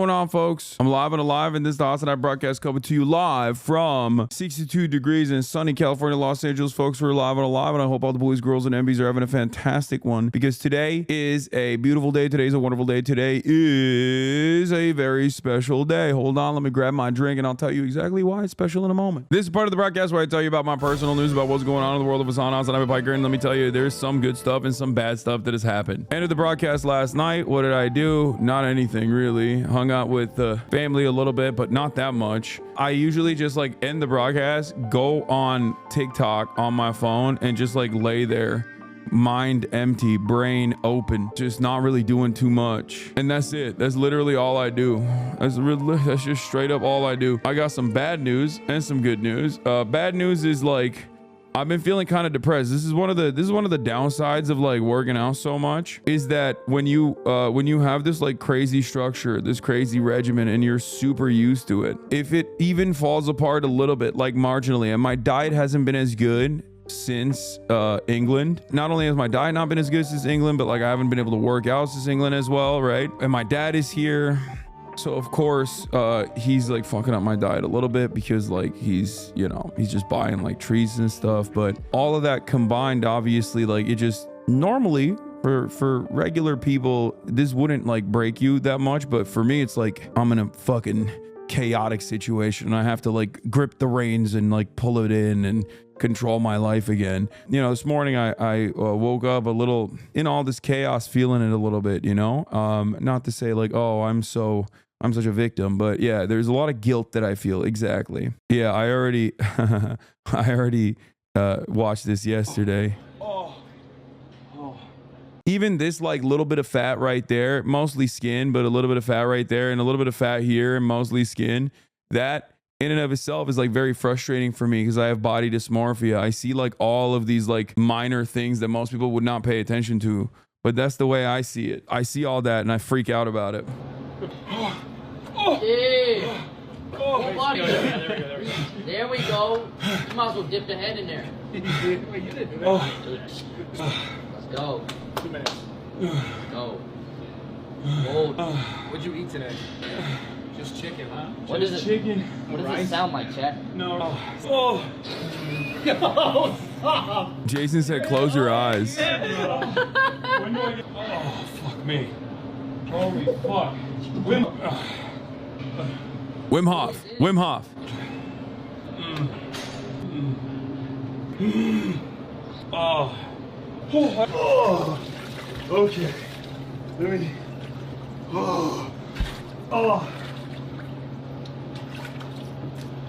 going on, folks? I'm live and alive, and this is the HASAN broadcast coming to you live from 62 degrees in sunny California, Los Angeles. Folks, we're live and alive, and I hope all the boys, girls, and MBs are having a fantastic one, because today is a beautiful day. Today is a wonderful day. Today is a very special day. Hold on, let me grab my drink, and I'll tell you exactly why it's special in a moment. This is part of the broadcast where I tell you about my personal news about what's going on in the world of HASAN. I'm a biker, and let me tell you, there's some good stuff and some bad stuff that has happened. Ended the broadcast last night. What did I do? Not anything really. Hung out with the family a little bit, but not that much. I usually just like end the broadcast, go on TikTok on my phone, and just like lay there, mind empty, brain open, just not really doing too much. And that's it. That's literally all I do. That's just straight up all I do. I got some bad news and some good news. Bad news is like, I've been feeling kind of depressed. This is one of the downsides of like working out so much, is that when you have this like crazy structure, this crazy regimen, and you're super used to it, if it even falls apart a little bit, like marginally, and my diet hasn't been as good since England. Not only has my diet not been as good since England, but like I haven't been able to work out since England as well, right? And my dad is here. So of course, he's like fucking up my diet a little bit, because like he's just buying like treats and stuff. But all of that combined, obviously, like it just normally for regular people, this wouldn't like break you that much. But for me, it's like I'm in a fucking chaotic situation, and I have to like grip the reins and like pull it in and control my life again. You know, this morning I woke up a little in all this chaos, feeling it a little bit, you know. Not to say like, oh, I'm such a victim, but yeah, there's a lot of guilt that I feel. Exactly. Yeah, I already watched this yesterday. Even this like little bit of fat right there, mostly skin, but a little bit of fat right there, and a little bit of fat here, and mostly skin. That in and of itself is like very frustrating for me, because I have body dysmorphia. I see like all of these like minor things that most people would not pay attention to, but that's the way I see it. I see all that and I freak out about it. Yeah. Full body. There we go. You might as well dip the head in there. Wait, you didn't do that. Let's go. 2 minutes. Go. Whoa. What'd you eat today? Just chicken, huh? What is it? Chicken. What does it sound like, chat? No. Oh. Yo, stop. Jason said, close your eyes. When do I get... Oh, fuck me. Holy fuck. Wim Hof. Wim Hof. Oh. Oh. Okay. Let me... Oh. Oh.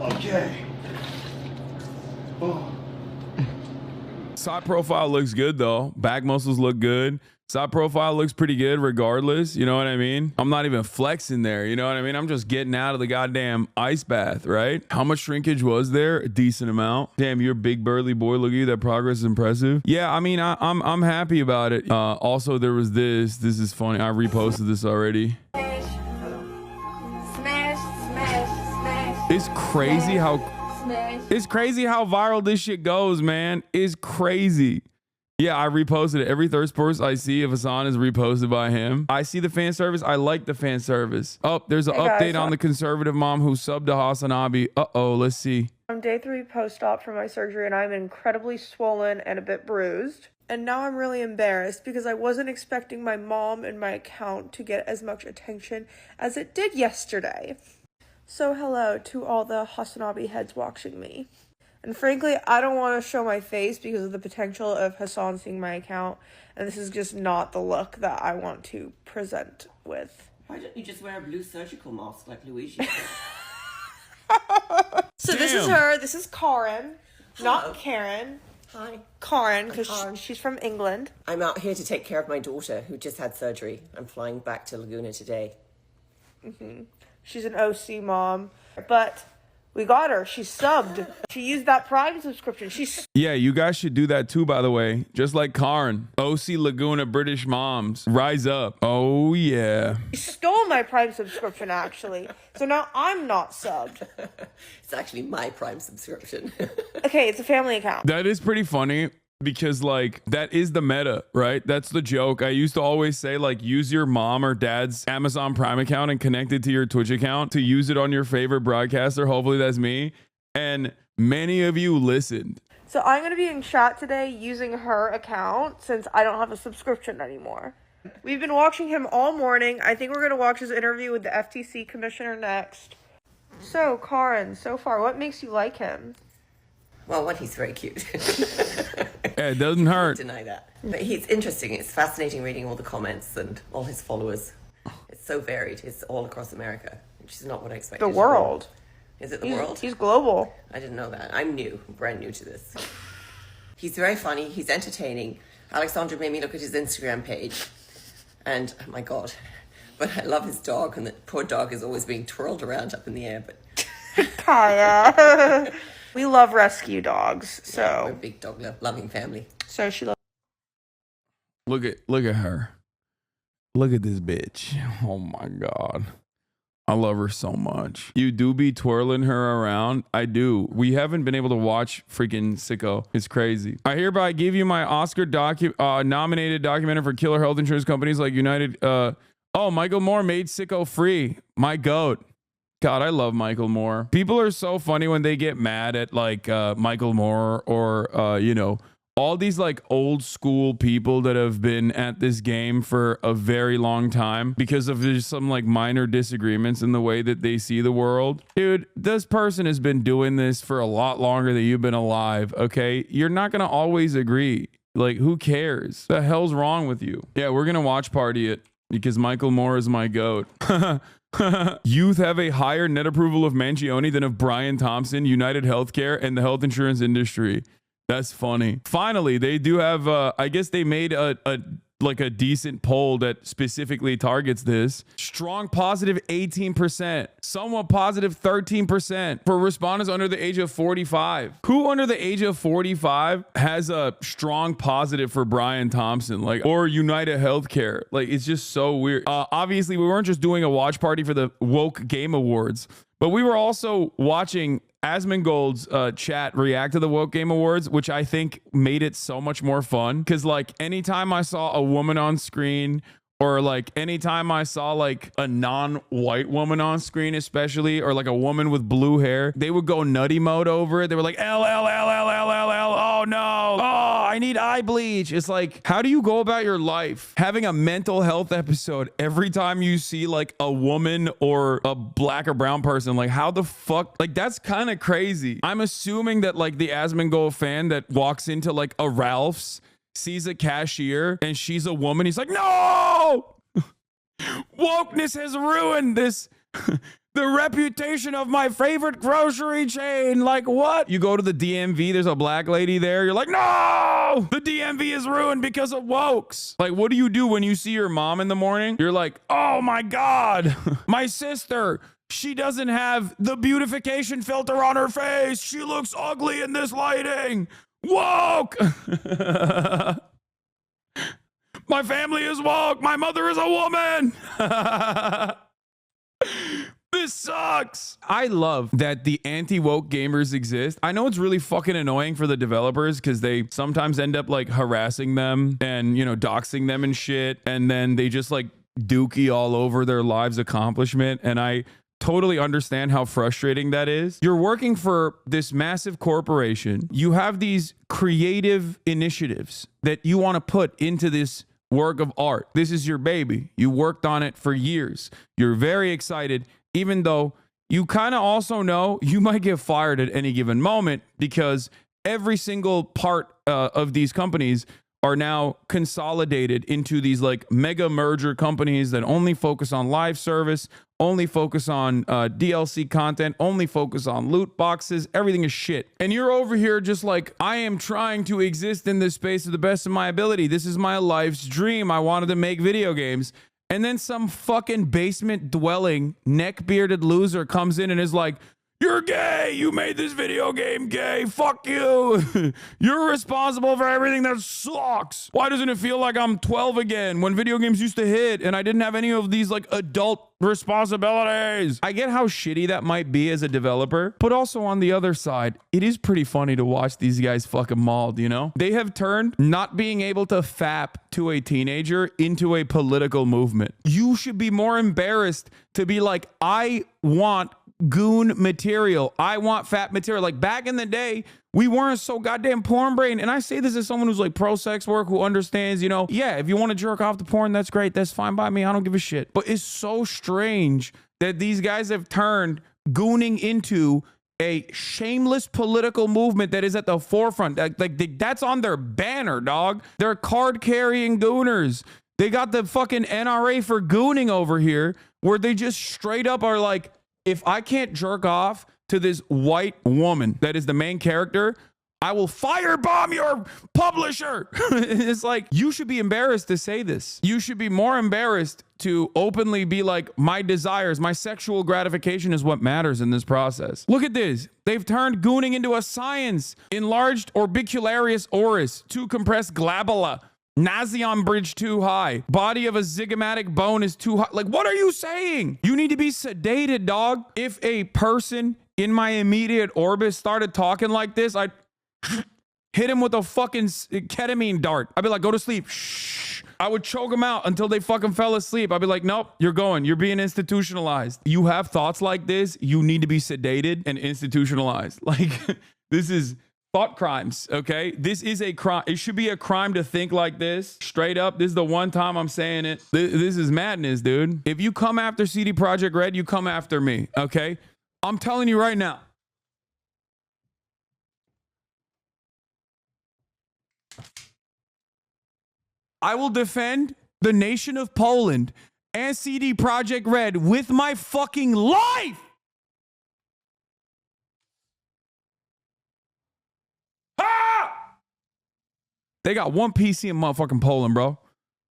Okay. Oh. Side profile looks good though. Back muscles look good. Side profile looks pretty good regardless. You know what I mean? I'm not even flexing there. You know what I mean? I'm just getting out of the goddamn ice bath, right? How much shrinkage was there? A decent amount. Damn, you're a big burly boy. Look at you. That progress is impressive. Yeah, I mean, I'm happy about it. Also, there was this. This is funny. I reposted this already. It's crazy how viral this shit goes, man. It's crazy. Yeah, I reposted it. Every third post I see of HASAN is reposted by him. I see the fan service. I like the fan service. Oh, there's an update on the conservative mom who subbed to HASAN. Uh-oh, let's see. I'm day 3 post-op for my surgery, and I'm incredibly swollen and a bit bruised. And now I'm really embarrassed because I wasn't expecting my mom and my account to get as much attention as it did yesterday. So hello to all the HASAN heads watching me. And frankly, I don't want to show my face because of the potential of HASAN seeing my account. And this is just not the look that I want to present with. Why don't you just wear a blue surgical mask like LUIGI? So this is her. This is Karen. Not Karen. Hi. Karen, because she's from England. I'm out here to take care of my daughter who just had surgery. I'm flying back to Laguna today. She's an OC mom. But we got her. She's subbed. She used that Prime subscription. Yeah, you guys should do that too, by the way. Just like Karn. OC Laguna British moms. Rise up. Oh, yeah. She stole my Prime subscription, actually. So now I'm not subbed. It's actually my Prime subscription. Okay, it's a family account. That is pretty funny. because like that is the meta, right? That's the joke. I used to always say like use your mom or dad's Amazon Prime account and connect it to your Twitch account to use it on your favorite broadcaster. Hopefully that's me. And many of you listened. So I'm going to be in chat today using her account since I don't have a subscription anymore. We've been watching him all morning. I think we're going to watch his interview with the FTC commissioner next. So, Karin, so far, what makes you like him? Well, one, he's very cute. Yeah, it doesn't hurt. Deny that. But he's interesting. It's fascinating reading all the comments and all his followers. It's so varied. It's all across America, which is not what I expected. The world. Is it the world? He's global. I didn't know that. I'm new, brand new to this. He's very funny. He's entertaining. Alexandra made me look at his Instagram page. And, oh my God. But I love his dog. And the poor dog is always being twirled around up in the air. But Kaya. We love rescue dogs. So yeah, we're a big dog loving family. So she loves. Look at her. Look at this bitch. Oh my God. I love her so much. You do be twirling her around. I do. We haven't been able to watch freaking Sicko. It's crazy. I hereby give you my Oscar nominated documentary for killer health insurance companies like United. Oh, Michael Moore made Sicko free. My goat. God, I love Michael Moore. People are so funny when they get mad at like Michael Moore or, you know, all these like old school people that have been at this game for a very long time because of just some like minor disagreements in the way that they see the world. Dude, this person has been doing this for a lot longer than you've been alive. Okay. You're not going to always agree. Like, who cares? The hell's wrong with you? Yeah, we're going to watch party it because Michael Moore is my goat. Youth have a higher net approval of Mangione than of Brian Thompson, United Healthcare, and the health insurance industry. That's funny. Finally, they do have, I guess they made a decent poll that specifically targets this. Strong positive 18%. Somewhat positive 13% for respondents under the age of 45. Who under the age of 45 has a strong positive for Brian Thompson, like, or United Healthcare? Like, it's just so weird. Obviously, we weren't just doing a watch party for the Woke Game Awards, but we were also watching ASMONGOLD'S chat react to the Woke Game Awards, which I think made it so much more fun. Because like anytime I saw a woman on screen, or like anytime I saw like a non-white woman on screen, especially, or like a woman with blue hair, they would go nutty mode over it. They were like, L, L, L, L, L, L, L. Oh no. Oh, I need eye bleach. It's like, how do you go about your life having a mental health episode every time you see like a woman or a black or brown person? Like, how the fuck? Like, that's kind of crazy. I'm assuming that like the Asmongold fan that walks into like a Ralph's, sees a cashier and she's a woman, he's like, no, wokeness has ruined this the reputation of my favorite grocery chain. Like, what? You go to the DMV, there's a black lady there, you're like, no, the DMV is ruined because of wokes. Like, what do you do when you see your mom in the morning? You're like, oh my God, my sister, she doesn't have the beautification filter on her face, she looks ugly in this lighting. Woke. My family is woke. My mother is a woman. This sucks. I love that the anti-woke gamers exist. I know it's really fucking annoying for the developers because they sometimes end up like harassing them and, you know, doxing them and shit. And then they just like dookie all over their lives' accomplishment. And I totally understand how frustrating that is. You're working for this massive corporation. You have these creative initiatives that you want to put into this work of art. This is your baby. You worked on it for years. You're very excited, even though you kind of also know you might get fired at any given moment because every single part of these companies are now consolidated into these like mega merger companies that only focus on live service, only focus on DLC content, only focus on loot boxes. Everything is shit. And you're over here just like, I am trying to exist in this space to the best of my ability. This is my life's dream. I wanted to make video games. And then some fucking basement dwelling neck bearded loser comes in and is like, You're gay. You made this video game gay. Fuck you. You're responsible for everything that sucks. Why doesn't it feel like I'm 12 again when video games used to hit and I didn't have any of these like adult responsibilities? I get how shitty that might be as a developer, but also on the other side, it is pretty funny to watch these guys fucking mauled, you know? They have turned not being able to fap to a teenager into a political movement. You should be more embarrassed to be like, I want goon material. I want fat material. Like back in the day, we weren't so goddamn porn brain. And I say this as someone who's like pro sex work, who understands, you know, yeah, if you want to jerk off to porn, that's great. That's fine by me. I don't give a shit. But it's so strange that these guys have turned gooning into a shameless political movement that is at the forefront. Like that's on their banner, dog. They're card carrying gooners. They got the fucking NRA for gooning over here, where they just straight up are like, if I can't jerk off to this white woman that is the main character, I will firebomb your publisher. It's like, you should be embarrassed to say this. You should be more embarrassed to openly be like, my desires, my sexual gratification is what matters in this process. Look at this. They've turned gooning into a science. Enlarged orbicularis oris, too compressed glabella. Nasion bridge too high. Body of a zygomatic bone is too high. Like, what are you saying? You need to be sedated, dog. If a person in my immediate orbit started talking like this, I'd hit him with a fucking ketamine dart. I'd be like, go to sleep. Shh. I would choke them out until they fucking fell asleep. I'd be like, nope, you're going. You're being institutionalized. You have thoughts like this. You need to be sedated and institutionalized. Like, this is thought crimes, okay? This is a crime. It should be a crime to think like this. Straight up, this is the one time I'm saying it. This is madness, dude. If you come after CD Projekt Red, you come after me, okay? I'm telling you right now. I will defend the nation of Poland and CD Projekt Red with my fucking life. They got one PC in motherfucking Poland, bro.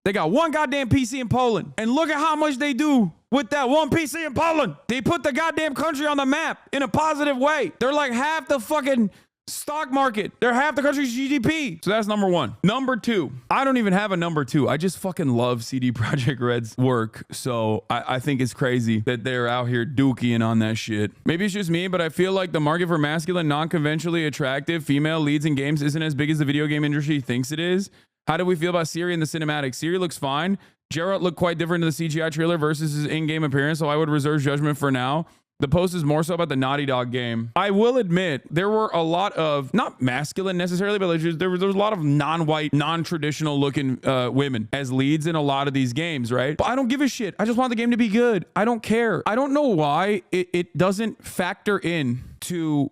They got one goddamn PC in Poland. And look at how much they do with that one PC in Poland. They put the goddamn country on the map in a positive way. They're like half the fucking stock market. They're half the country's GDP. So that's number one. Number two, I don't even have a number two. I just fucking love CD Projekt Red's work. So I think it's crazy that they're out here dookying on that shit. Maybe it's just me, but I feel like the market for masculine, non-conventionally attractive female leads in games isn't as big as the video game industry thinks it is. How do we feel about Siri in the cinematic? Siri looks fine. Geralt looked quite different in the CGI trailer versus his in-game appearance, so I would reserve judgment for now. The post is more so about the Naughty Dog game. I will admit there were a lot of, not masculine necessarily, but there was a lot of non-white, non-traditional looking women as leads in a lot of these games, right? But I don't give a shit. I just want the game to be good. I don't care. I don't know why it doesn't factor in to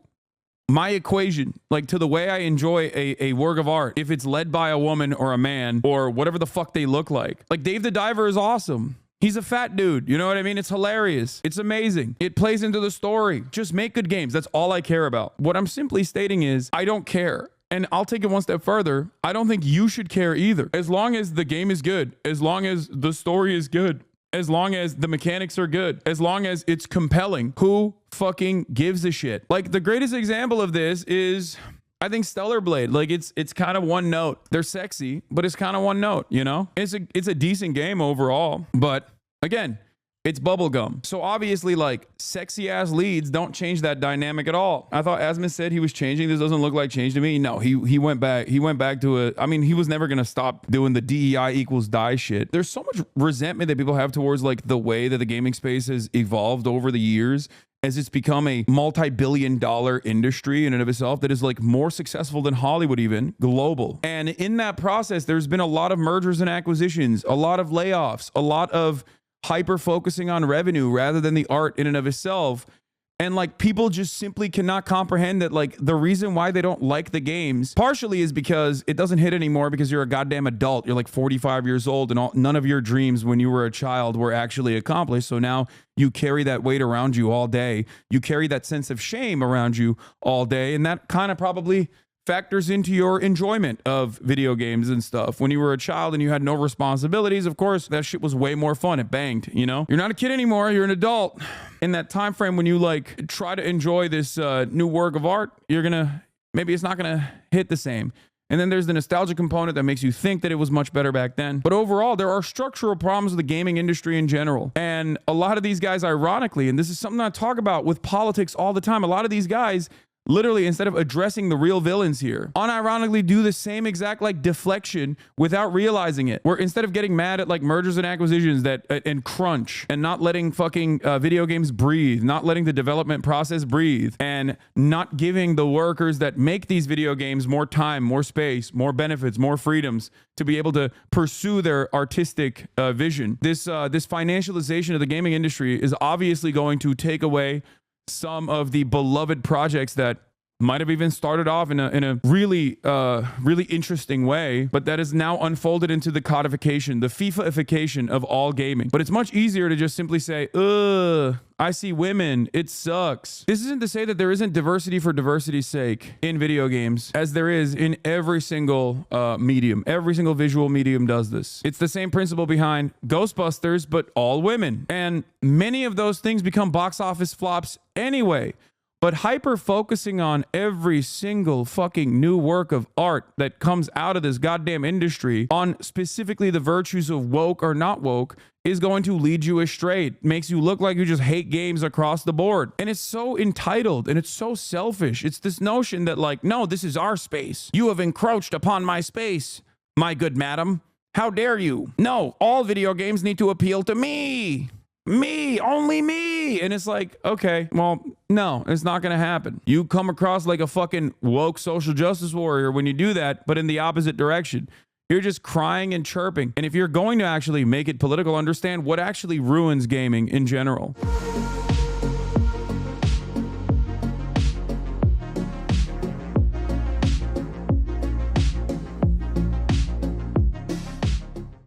my equation, like to the way I enjoy a work of art, if it's led by a woman or a man or whatever the fuck they look like. Like Dave the Diver is awesome. He's a fat dude. You know what I mean? It's hilarious. It's amazing. It plays into the story. Just make good games. That's all I care about. What I'm simply stating is I don't care. And I'll take it one step further. I don't think you should care either. As long as the game is good, as long as the story is good, as long as the mechanics are good, as long as it's compelling, who fucking gives a shit? Like the greatest example of this is, I think, Stellar Blade. Like it's kind of one note. They're sexy, but it's kind of one note, you know? It's a decent game overall, but again, it's bubblegum. So obviously, like, sexy ass leads don't change that dynamic at all. I thought Asmus said he was changing. This doesn't look like change to me. No, he went back. He went back to a, I mean, he was never going to stop doing the DEI equals die shit. There's so much resentment that people have towards like the way that the gaming space has evolved over the years, as it's become a multi-billion-dollar industry in and of itself that is like more successful than Hollywood, even global. And in that process, there's been a lot of mergers and acquisitions, a lot of layoffs, a lot of hyper focusing on revenue rather than the art in and of itself. And like people just simply cannot comprehend that like the reason why they don't like the games partially is because it doesn't hit anymore because you're a goddamn adult. You're like 45 years old and none of your dreams when you were a child were actually accomplished. So now you carry that weight around you all day. You carry that sense of shame around you all day. And that kind of probably factors into your enjoyment of video games and stuff. When you were a child and you had no responsibilities, of course, that shit was way more fun. It banged, you know? You're not a kid anymore, you're an adult. In that time frame when you like try to enjoy this new work of art, maybe it's not gonna hit the same. And then there's the nostalgia component that makes you think that it was much better back then. But overall, there are structural problems with the gaming industry in general. And a lot of these guys, ironically, and this is something I talk about with politics all the time, a lot of these guys literally, instead of addressing the real villains here, unironically do the same exact like deflection without realizing it. Where instead of getting mad at like mergers and acquisitions and crunch and not letting fucking video games breathe, not letting the development process breathe, and not giving the workers that make these video games more time, more space, more benefits, more freedoms to be able to pursue their artistic vision. This financialization of the gaming industry is obviously going to take away some of the beloved projects that might have even started off in a really interesting way, but that is now unfolded into the codification, the FIFAFICAtion of all gaming. But it's much easier to just simply say, I see women, it sucks. This isn't to say that there isn't diversity for diversity's sake in video games, as there is in every single medium. Every single visual medium does this. It's the same principle behind Ghostbusters, but all women. And many of those things become box office flops anyway. But hyper focusing on every single fucking new work of art that comes out of this goddamn industry on specifically the virtues of woke or not woke is going to lead you astray. It makes you look like you just hate games across the board. And it's so entitled and it's so selfish. It's this notion that like, no, this is our space. You have encroached upon my space, my good madam. How dare you? No, all video games need to appeal to me. Me, only me. And it's like, okay, well, no, it's not going to happen. You come across like a fucking woke social justice warrior when you do that, but in the opposite direction. You're just crying and chirping. And if you're going to actually make it political, understand what actually ruins gaming in general.